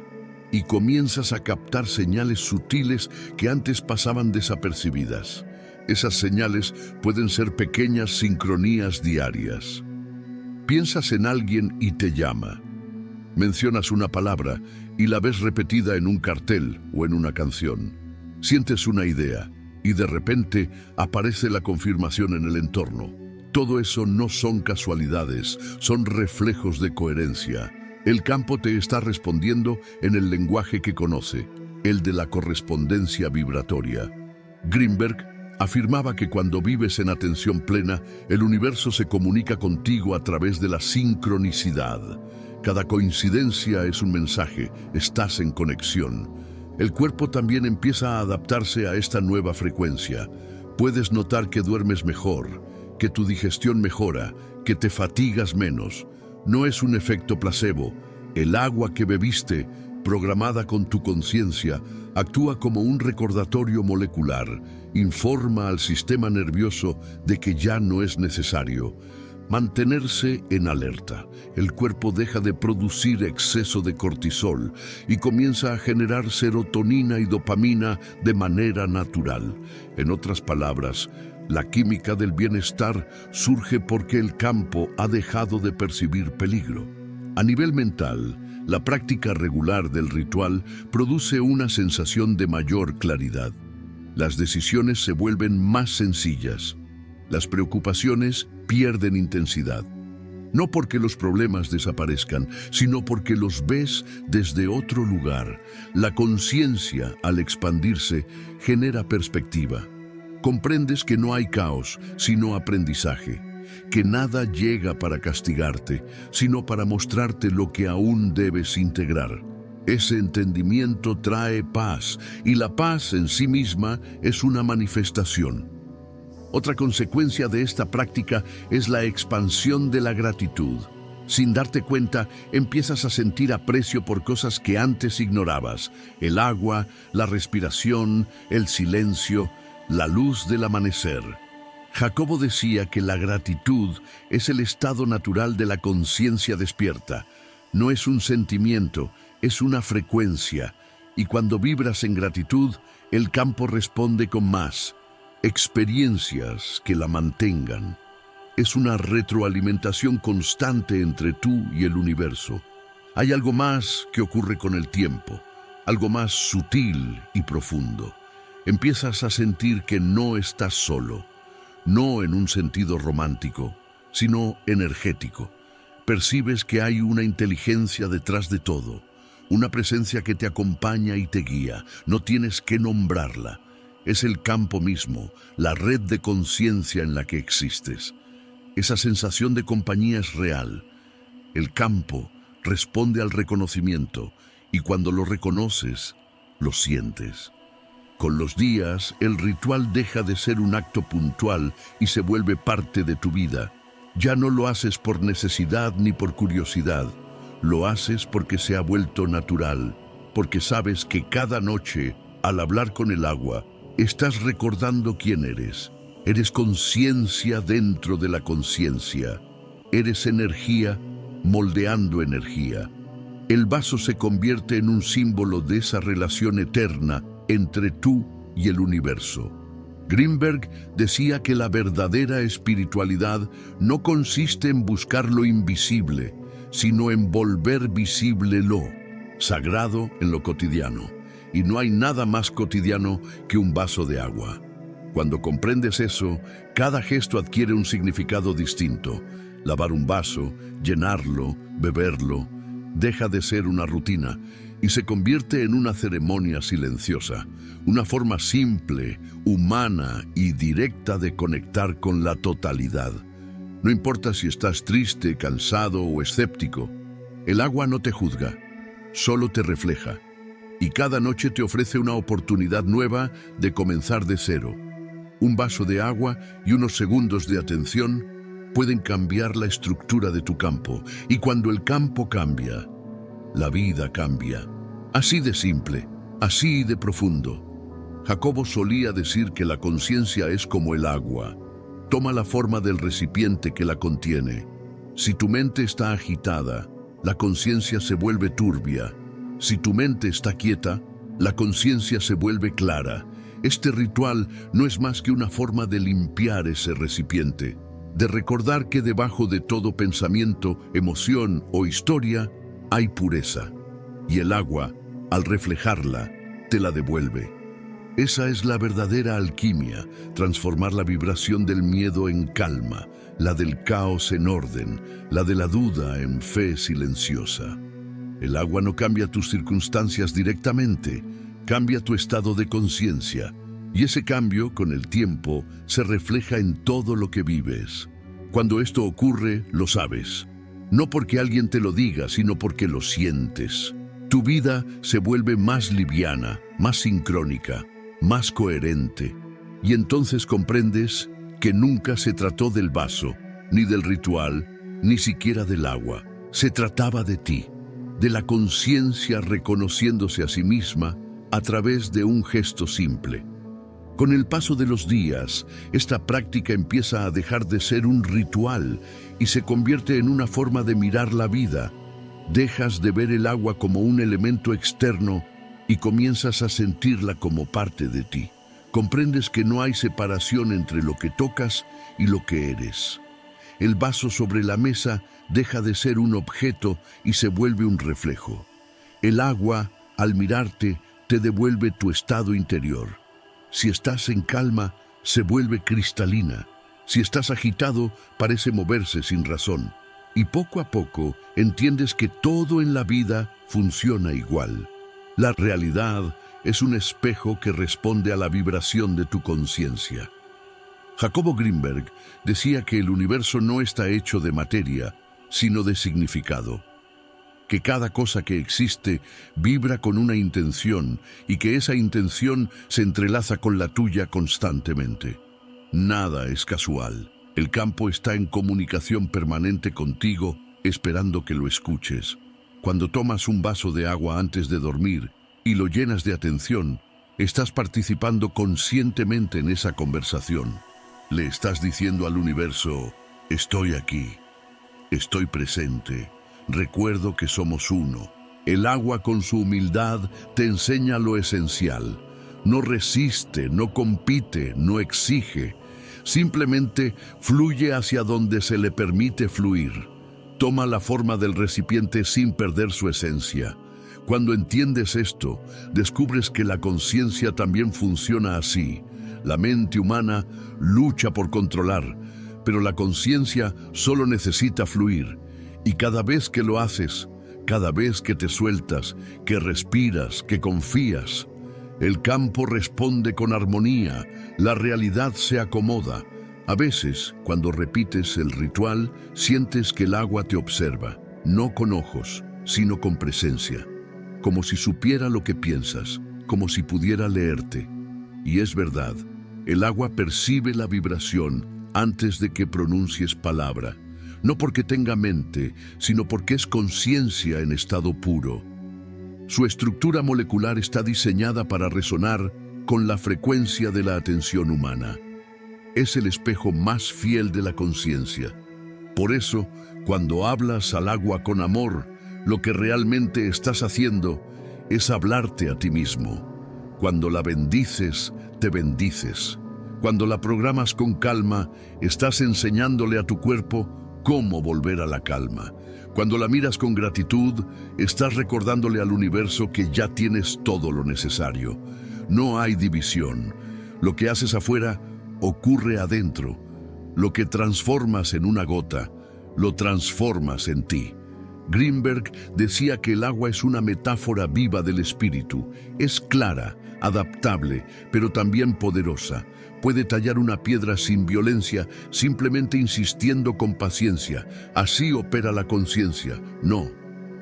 y comienzas a captar señales sutiles que antes pasaban desapercibidas. Esas señales pueden ser pequeñas sincronías diarias. Piensas en alguien y te llama. Mencionas una palabra y la ves repetida en un cartel o en una canción. Sientes una idea y de repente aparece la confirmación en el entorno. Todo eso no son casualidades, son reflejos de coherencia. El campo te está respondiendo en el lenguaje que conoce, el de la correspondencia vibratoria. Greenberg afirmaba que cuando vives en atención plena, el universo se comunica contigo a través de la sincronicidad. Cada coincidencia es un mensaje, estás en conexión. El cuerpo también empieza a adaptarse a esta nueva frecuencia. Puedes notar que duermes mejor, que tu digestión mejora, que te fatigas menos. No es un efecto placebo. El agua que bebiste, programada con tu conciencia, actúa como un recordatorio molecular. Informa al sistema nervioso de que ya no es necesario mantenerse en alerta. El cuerpo deja de producir exceso de cortisol y comienza a generar serotonina y dopamina de manera natural. En otras palabras, la química del bienestar surge porque el campo ha dejado de percibir peligro. A nivel mental, la práctica regular del ritual produce una sensación de mayor claridad. Las decisiones se vuelven más sencillas. Las preocupaciones pierden intensidad. No porque los problemas desaparezcan, sino porque los ves desde otro lugar. La conciencia, al expandirse, genera perspectiva. Comprendes que no hay caos, sino aprendizaje. Que nada llega para castigarte, sino para mostrarte lo que aún debes integrar. Ese entendimiento trae paz, y la paz en sí misma es una manifestación. Otra consecuencia de esta práctica es la expansión de la gratitud. Sin darte cuenta, empiezas a sentir aprecio por cosas que antes ignorabas: el agua, la respiración, el silencio, la luz del amanecer. Jacobo decía que la gratitud es el estado natural de la conciencia despierta. No es un sentimiento, es una frecuencia. Y cuando vibras en gratitud, el campo responde con más experiencias que la mantengan. Es una retroalimentación constante entre tú y el universo. Hay algo más que ocurre con el tiempo, algo más sutil y profundo. Empiezas a sentir que no estás solo, no en un sentido romántico, sino energético. Percibes que hay una inteligencia detrás de todo, una presencia que te acompaña y te guía. No tienes que nombrarla. Es el campo mismo, la red de conciencia en la que existes. Esa sensación de compañía es real. El campo responde al reconocimiento y cuando lo reconoces, lo sientes. Con los días, el ritual deja de ser un acto puntual y se vuelve parte de tu vida. Ya no lo haces por necesidad ni por curiosidad. Lo haces porque se ha vuelto natural, porque sabes que cada noche, al hablar con el agua, estás recordando quién eres. Eres conciencia dentro de la conciencia. Eres energía moldeando energía. El vaso se convierte en un símbolo de esa relación eterna entre tú y el universo. Greenberg decía que la verdadera espiritualidad no consiste en buscar lo invisible, sino en volver visible lo sagrado en lo cotidiano. Y no hay nada más cotidiano que un vaso de agua. Cuando comprendes eso, cada gesto adquiere un significado distinto. Lavar un vaso, llenarlo, beberlo, deja de ser una rutina y se convierte en una ceremonia silenciosa, una forma simple, humana y directa de conectar con la totalidad. No importa si estás triste, cansado o escéptico, el agua no te juzga, solo te refleja. y cada noche te ofrece una oportunidad nueva de comenzar de cero. Un vaso de agua y unos segundos de atención pueden cambiar la estructura de tu campo, y cuando el campo cambia, la vida cambia. Así de simple, así de profundo. Jacobo solía decir que la conciencia es como el agua. Toma la forma del recipiente que la contiene. Si tu mente está agitada, la conciencia se vuelve turbia. Si tu mente está quieta, la conciencia se vuelve clara. Este ritual no es más que una forma de limpiar ese recipiente, de recordar que debajo de todo pensamiento, emoción o historia hay pureza. Y el agua, al reflejarla, te la devuelve. Esa es la verdadera alquimia, transformar la vibración del miedo en calma, la del caos en orden, la de la duda en fe silenciosa. El agua no cambia tus circunstancias directamente, cambia tu estado de conciencia, y ese cambio, con el tiempo, se refleja en todo lo que vives. Cuando esto ocurre, lo sabes. No porque alguien te lo diga, sino porque lo sientes. Tu vida se vuelve más liviana, más sincrónica, más coherente. Y entonces comprendes que nunca se trató del vaso, ni del ritual, ni siquiera del agua. Se trataba de ti, de la conciencia reconociéndose a sí misma a través de un gesto simple. Con el paso de los días, esta práctica empieza a dejar de ser un ritual y se convierte en una forma de mirar la vida. Dejas de ver el agua como un elemento externo y comienzas a sentirla como parte de ti. Comprendes que no hay separación entre lo que tocas y lo que eres. El vaso sobre la mesa deja de ser un objeto y se vuelve un reflejo. El agua, al mirarte, te devuelve tu estado interior. Si estás en calma, se vuelve cristalina. Si estás agitado, parece moverse sin razón. Y poco a poco entiendes que todo en la vida funciona igual. La realidad es un espejo que responde a la vibración de tu conciencia. Jacobo Greenberg decía que el universo no está hecho de materia, sino de significado. Que cada cosa que existe vibra con una intención y que esa intención se entrelaza con la tuya constantemente. Nada es casual. El campo está en comunicación permanente contigo, esperando que lo escuches. Cuando tomas un vaso de agua antes de dormir y lo llenas de atención, estás participando conscientemente en esa conversación. Le estás diciendo al universo: estoy aquí, estoy presente, recuerdo que somos uno. El agua con su humildad te enseña lo esencial. No resiste, no compite, no exige. Simplemente fluye hacia donde se le permite fluir. Toma la forma del recipiente sin perder su esencia. Cuando entiendes esto, descubres que la conciencia también funciona así. La mente humana lucha por controlar, pero la conciencia solo necesita fluir. Y cada vez que lo haces, cada vez que te sueltas, que respiras, que confías, el campo responde con armonía, la realidad se acomoda. A veces, cuando repites el ritual, sientes que el agua te observa, no con ojos, sino con presencia, como si supiera lo que piensas, como si pudiera leerte. Y es verdad, el agua percibe la vibración antes de que pronuncies palabra, no porque tenga mente, sino porque es conciencia en estado puro. Su estructura molecular está diseñada para resonar con la frecuencia de la atención humana. Es el espejo más fiel de la conciencia. Por eso, cuando hablas al agua con amor, lo que realmente estás haciendo es hablarte a ti mismo. Cuando la bendices, te bendices. Cuando la programas con calma, estás enseñándole a tu cuerpo cómo volver a la calma. Cuando la miras con gratitud, estás recordándole al universo que ya tienes todo lo necesario. No hay división. Lo que haces afuera ocurre adentro. Lo que transformas en una gota, lo transformas en ti. Greenberg decía que el agua es una metáfora viva del espíritu. Es clara, adaptable, pero también poderosa. Puede tallar una piedra sin violencia, simplemente insistiendo con paciencia. Así opera la conciencia. No,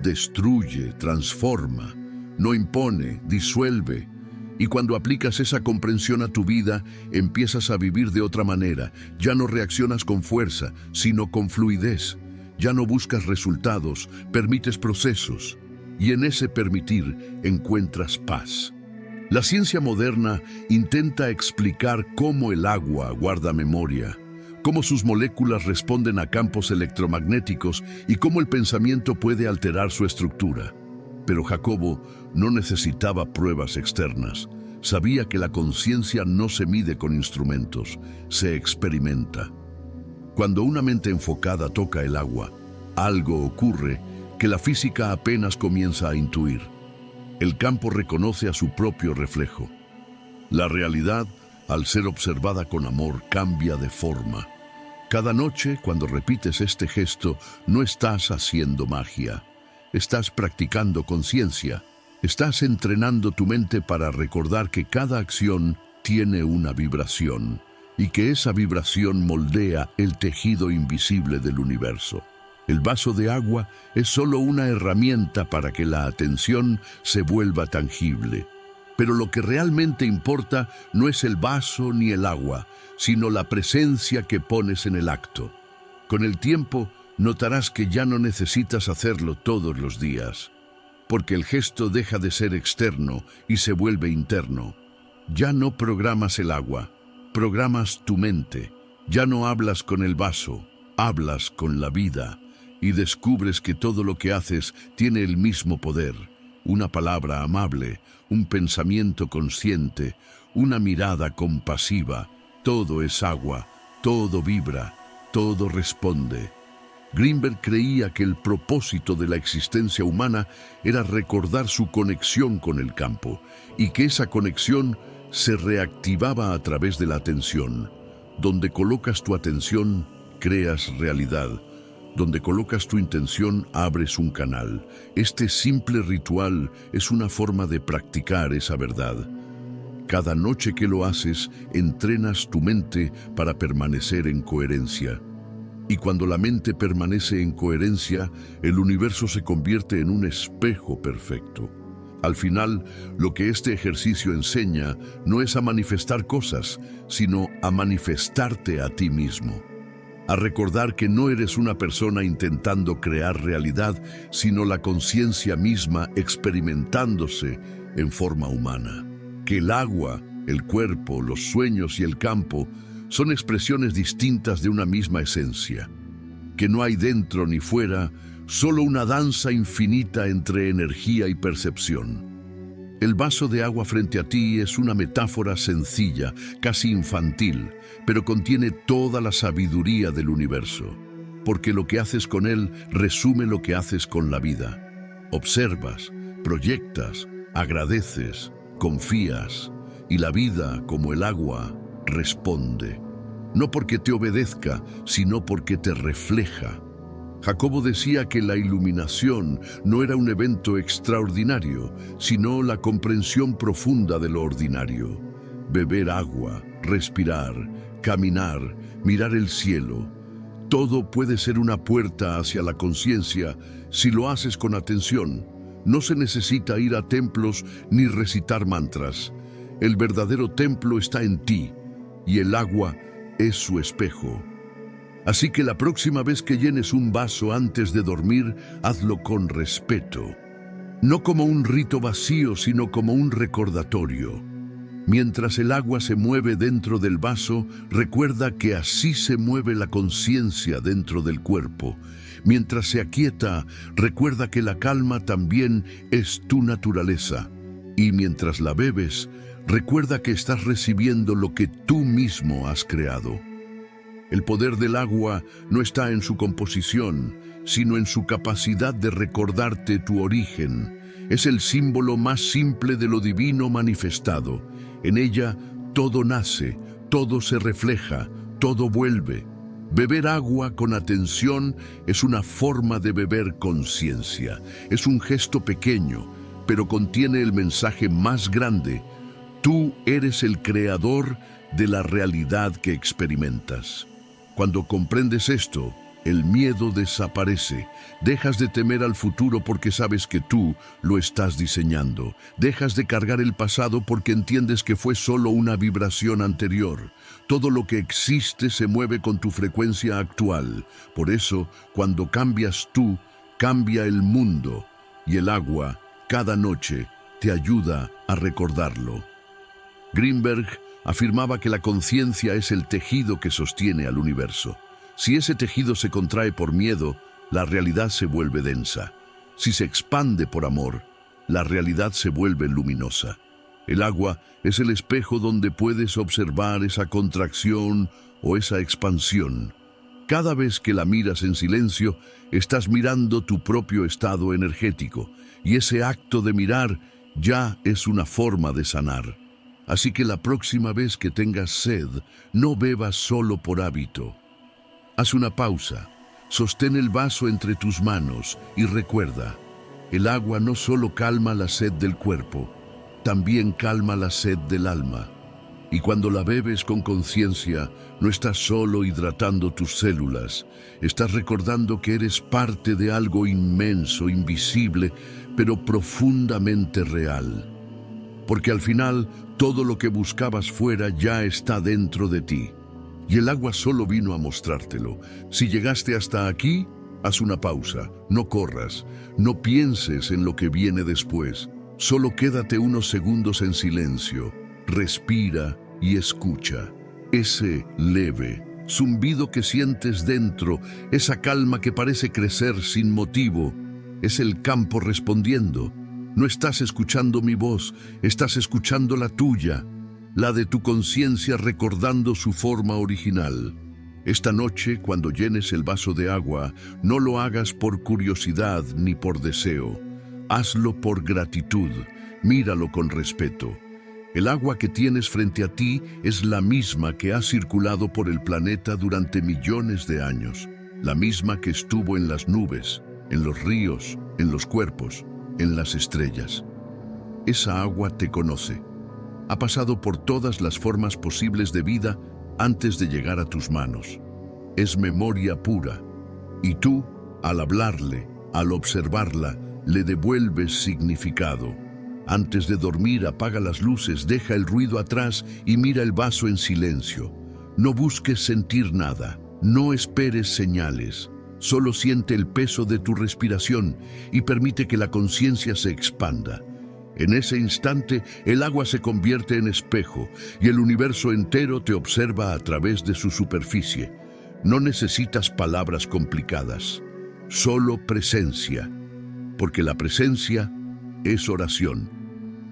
destruye, transforma. no impone, disuelve. Y cuando aplicas esa comprensión a tu vida, empiezas a vivir de otra manera. Ya no reaccionas con fuerza, sino con fluidez. Ya no buscas resultados, permites procesos. Y en ese permitir encuentras paz. La ciencia moderna intenta explicar cómo el agua guarda memoria, cómo sus moléculas responden a campos electromagnéticos y cómo el pensamiento puede alterar su estructura. Pero Jacobo no necesitaba pruebas externas. Sabía que la conciencia no se mide con instrumentos, se experimenta. Cuando una mente enfocada toca el agua, algo ocurre que la física apenas comienza a intuir. El campo reconoce a su propio reflejo. La realidad, al ser observada con amor, cambia de forma. Cada noche, cuando repites este gesto, no estás haciendo magia. Estás practicando conciencia. Estás entrenando tu mente para recordar que cada acción tiene una vibración y que esa vibración moldea el tejido invisible del universo. El vaso de agua es solo una herramienta para que la atención se vuelva tangible. Pero lo que realmente importa no es el vaso ni el agua, sino la presencia que pones en el acto. Con el tiempo, notarás que ya no necesitas hacerlo todos los días, porque el gesto deja de ser externo y se vuelve interno. Ya no programas el agua, programas tu mente. Ya no hablas con el vaso, hablas con la vida. Y descubres que todo lo que haces tiene el mismo poder. Una palabra amable, un pensamiento consciente, una mirada compasiva. Todo es agua, todo vibra, todo responde. Greenberg creía que el propósito de la existencia humana era recordar su conexión con el campo y que esa conexión se reactivaba a través de la atención. Donde colocas tu atención, creas realidad. Donde colocas tu intención, abres un canal. Este simple ritual es una forma de practicar esa verdad. Cada noche que lo haces, entrenas tu mente para permanecer en coherencia. Y cuando la mente permanece en coherencia, el universo se convierte en un espejo perfecto. Al final, lo que este ejercicio enseña no es a manifestar cosas, sino a manifestarte a ti mismo. A recordar que no eres una persona intentando crear realidad, sino la conciencia misma experimentándose en forma humana. Que el agua, el cuerpo, los sueños y el campo son expresiones distintas de una misma esencia. Que no hay dentro ni fuera, solo una danza infinita entre energía y percepción. El vaso de agua frente a ti es una metáfora sencilla, casi infantil, pero contiene toda la sabiduría del universo, porque lo que haces con él resume lo que haces con la vida. Observas, proyectas, agradeces, confías, y la vida, como el agua, responde. No porque te obedezca, sino porque te refleja. Jacobo decía que la iluminación no era un evento extraordinario, sino la comprensión profunda de lo ordinario. Beber agua, respirar, caminar, mirar el cielo. Todo puede ser una puerta hacia la conciencia si lo haces con atención. No se necesita ir a templos ni recitar mantras. El verdadero templo está en ti, y el agua es su espejo. Así que la próxima vez que llenes un vaso antes de dormir, hazlo con respeto. No como un rito vacío, sino como un recordatorio. Mientras el agua se mueve dentro del vaso, recuerda que así se mueve la conciencia dentro del cuerpo. Mientras se aquieta, recuerda que la calma también es tu naturaleza. Y mientras la bebes, recuerda que estás recibiendo lo que tú mismo has creado. El poder del agua no está en su composición, sino en su capacidad de recordarte tu origen. Es el símbolo más simple de lo divino manifestado. En ella todo nace, todo se refleja, todo vuelve. Beber agua con atención es una forma de beber conciencia. Es un gesto pequeño, pero contiene el mensaje más grande. Tú eres el creador de la realidad que experimentas. Cuando comprendes esto, El miedo desaparece. Dejas de temer al futuro porque sabes que tú lo estás diseñando. Dejas de cargar el pasado porque entiendes que fue solo una vibración anterior. Todo lo que existe se mueve con tu frecuencia actual. Por eso, cuando cambias tú, cambia el mundo. Y el agua, cada noche, te ayuda a recordarlo. Greenberg afirmaba que la conciencia es el tejido que sostiene al universo. Si ese tejido se contrae por miedo, la realidad se vuelve densa. Si se expande por amor, la realidad se vuelve luminosa. El agua es el espejo donde puedes observar esa contracción o esa expansión. Cada vez que la miras en silencio, estás mirando tu propio estado energético, y ese acto de mirar ya es una forma de sanar. Así que la próxima vez que tengas sed, no bebas solo por hábito. Haz una pausa, sostén el vaso entre tus manos y recuerda, el agua no solo calma la sed del cuerpo, también calma la sed del alma. Y cuando la bebes con conciencia, no estás solo hidratando tus células, estás recordando que eres parte de algo inmenso, invisible, pero profundamente real. Porque al final, todo lo que buscabas fuera ya está dentro de ti. Y el agua solo vino a mostrártelo. Si llegaste hasta aquí, haz una pausa, no corras, no pienses en lo que viene después. Solo quédate unos segundos en silencio, respira y escucha. Ese leve zumbido que sientes dentro, esa calma que parece crecer sin motivo, es el campo respondiendo. No estás escuchando mi voz, estás escuchando la tuya, la de tu conciencia recordando su forma original. Esta noche, cuando llenes el vaso de agua, no lo hagas por curiosidad ni por deseo. Hazlo por gratitud, míralo con respeto. El agua que tienes frente a ti es la misma que ha circulado por el planeta durante millones de años, la misma que estuvo en las nubes, en los ríos, en los cuerpos, en las estrellas. Esa agua te conoce. Ha pasado por todas las formas posibles de vida antes de llegar a tus manos. Es memoria pura. Y tú, al hablarle, al observarla, le devuelves significado. Antes de dormir, apaga las luces, deja el ruido atrás y mira el vaso en silencio. No busques sentir nada, no esperes señales. Solo siente el peso de tu respiración y permite que la conciencia se expanda. En ese instante, el agua se convierte en espejo y el universo entero te observa a través de su superficie. No necesitas palabras complicadas, solo presencia, porque la presencia es oración.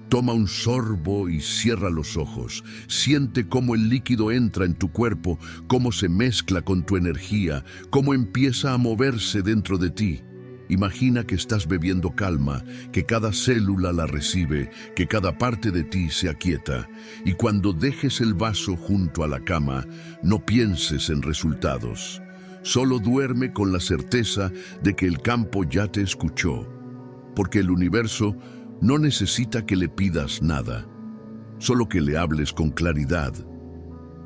Toma un sorbo y cierra los ojos. Siente cómo el líquido entra en tu cuerpo, cómo se mezcla con tu energía, cómo empieza a moverse dentro de ti. Imagina que estás bebiendo calma, que cada célula la recibe, que cada parte de ti se aquieta. Y cuando dejes el vaso junto a la cama, no pienses en resultados. Solo duerme con la certeza de que el campo ya te escuchó, porque el universo no necesita que le pidas nada, solo que le hables con claridad.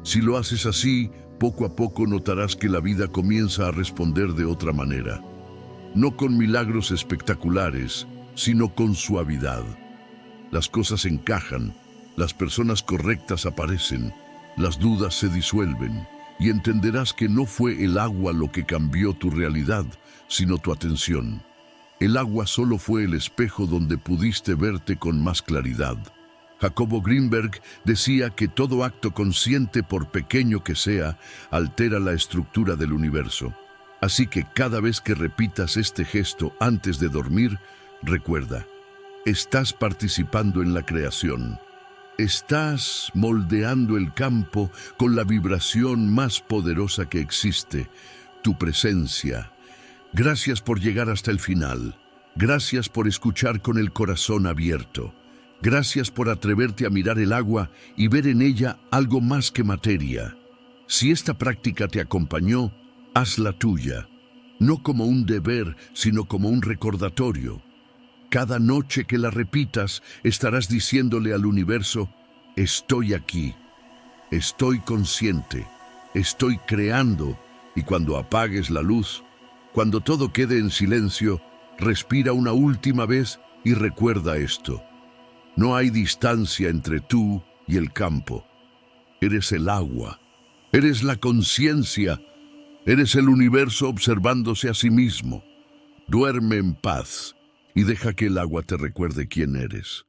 Si lo haces así, poco a poco notarás que la vida comienza a responder de otra manera. No con milagros espectaculares, sino con suavidad. Las cosas encajan, las personas correctas aparecen, las dudas se disuelven, y entenderás que no fue el agua lo que cambió tu realidad, sino tu atención. El agua solo fue el espejo donde pudiste verte con más claridad. Jacobo Greenberg decía que todo acto consciente, por pequeño que sea, altera la estructura del universo. Así que cada vez que repitas este gesto antes de dormir, recuerda, estás participando en la creación. Estás moldeando el campo con la vibración más poderosa que existe, tu presencia. Gracias por llegar hasta el final. Gracias por escuchar con el corazón abierto. Gracias por atreverte a mirar el agua y ver en ella algo más que materia. Si esta práctica te acompañó, hazla tuya, no como un deber, sino como un recordatorio. Cada noche que la repitas, estarás diciéndole al universo, estoy aquí, estoy consciente, estoy creando, Y cuando apagues la luz, cuando todo quede en silencio, respira una última vez y recuerda esto. No hay distancia entre tú y el campo. Eres el agua, eres la conciencia, eres el universo observándose a sí mismo. Duerme en paz y deja que el agua te recuerde quién eres.